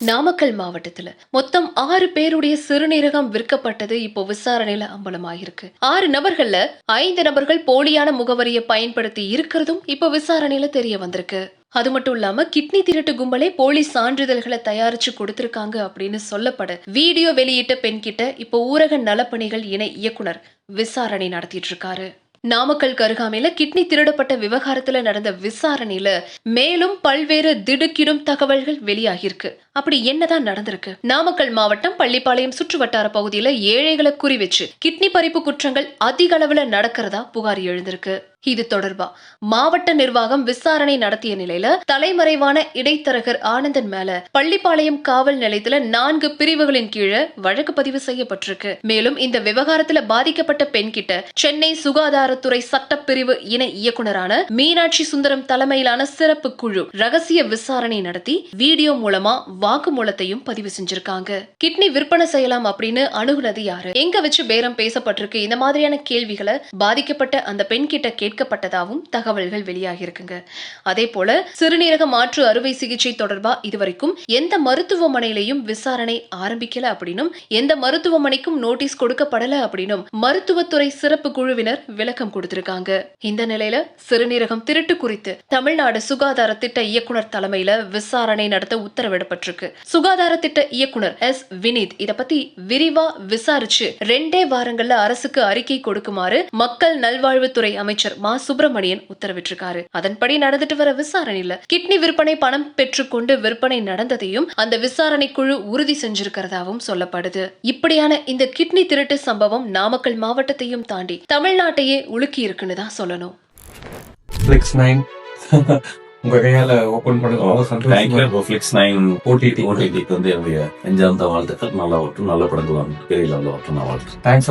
நாமக்கல் மாவட்டத்துல மொத்தம் 6 பேருடைய சிறுநீரகம் விற்கப்பட்டது இப்போ விசாரணையில அம்பலமாயிருக்கு. 6 நபர்கள்ல 5 நபர்கள் போலியான முகவரியை பயன்படுத்தி இருக்கிறதும் இப்போ விசாரணையில தெரிய வந்திருக்கு. அது மட்டும் இல்லாம கிட்னி திருட்டு கும்பலே போலி சான்றிதழ்களை தயாரிச்சு கொடுத்திருக்காங்க அப்படின்னு சொல்லப்பட வீடியோ வெளியிட்ட பெண் கிட்ட இப்போ ஊரக நலப்பணிகள் இணை இயக்குனர் விசாரணை நடத்திட்டு இருக்காரு. நாமக்கல் அருகாமையில கிட்னி திருடப்பட்ட விவகாரத்துல நடந்த விசாரணையில மேலும் பல்வேறு திடுக்கிடும் தகவல்கள் வெளியாகிருக்கு. அப்படி என்னதான் நடந்திருக்கு? நாமக்கல் மாவட்டம் பள்ளிப்பாளையம் சுற்றுவட்டார பகுதியில ஏழைகளை குறி வச்சு கிட்னி பறிப்பு குற்றங்கள் அதிக அளவுல நடக்கிறதா புகார் எழுந்திருக்கு. இது தொடர்பா மாவட்ட நிர்வாகம் விசாரணை நடத்திய நிலையில தலைமறைவான இடைத்தரகர் ஆனந்தன் மேல பள்ளிப்பாளையம் காவல் நிலையத்துல 4 பிரிவுகளின் கீழே வழக்கு பதிவு செய்யப்பட்டிருக்கு. மேலும் இந்த விவகாரத்துல பாதிக்கப்பட்ட பெண் கிட்ட சென்னை சுகாதாரத்துறை சட்டப்பிரிவு இணை இயக்குனரான மீனாட்சி சுந்தரம் தலைமையிலான சிறப்பு குழு ரகசிய விசாரணை நடத்தி வீடியோ மூலமா வாக்குமூலத்தையும் பதிவு செஞ்சிருக்காங்க. கிட்னி விற்பனை செய்யலாம் அப்படின்னு அணுகுனது யாரு, எங்க வச்சு பேரம் பேசப்பட்டிருக்கு, இந்த மாதிரியான கேள்விகளை பாதிக்கப்பட்ட அந்த பெண் கிட்ட கேட்கப்பட்டதாகவும் தகவல்கள் வெளியாகி இருக்குங்க. அதே போல சிறுநீரக மாற்று அறுவை சிகிச்சை தொடர்பா இதுவரைக்கும் எந்த மருத்துவமனையிலையும் விசாரணை ஆரம்பிக்கல அப்படின்னும் எந்த மருத்துவமனைக்கும் நோட்டீஸ் கொடுக்கப்படல அப்படின்னும் மருத்துவத்துறை சிறப்பு குழுவினர் விளக்கம் கொடுத்திருக்காங்க. இந்த நிலையில சிறுநீரகம் திருட்டு குறித்து தமிழ்நாடு சுகாதார திட்ட இயக்குனர் தலைமையில விசாரணை நடத்த உத்தரவிடப்பட்டிருக்கு. சுகாதார திட்ட இயக்குனர் எஸ் வினீத் இத பத்தி விரிவா விசாரிச்சு 2 வாரங்கள்ல அரசுக்கு அறிக்கை கொடுக்குமாறு மக்கள் நல்வாழ்வுத்துறை அமைச்சர் மா சுப்பிரமணியன் உத்தரவிட்டிருக்காரு. அதன்படி நடந்துட்டு வர விசாரணையில கிட்னி விற்பனை பணம் பெற்றுக்கொண்டு விற்பனை நடந்ததையும் அந்த விசாரணை குழு உறுதி செஞ்சிருக்கிறதாவும் சொல்லப்படுது. இப்படியான இந்த கிட்னி திருட்டு சம்பவம் நாமக்கல் மாவட்டத்தையும் தாண்டி தமிழ்நாட்டையே உலுக்கி இருக்குன்னு தான் சொல்லணும். உங்க கையால ஓபன் பண்ணுங்க. ஃபிளிக்ஸ் 9 ஓடிடிக்கு வந்து என்னுடைய நெஞ்சார்ந்த வாழ்த்துக்கள். நல்லா படங்கள் பெரிய லெவலில் வரட்டும். நான் வாழ்த்து. தேங்க்ஸ்.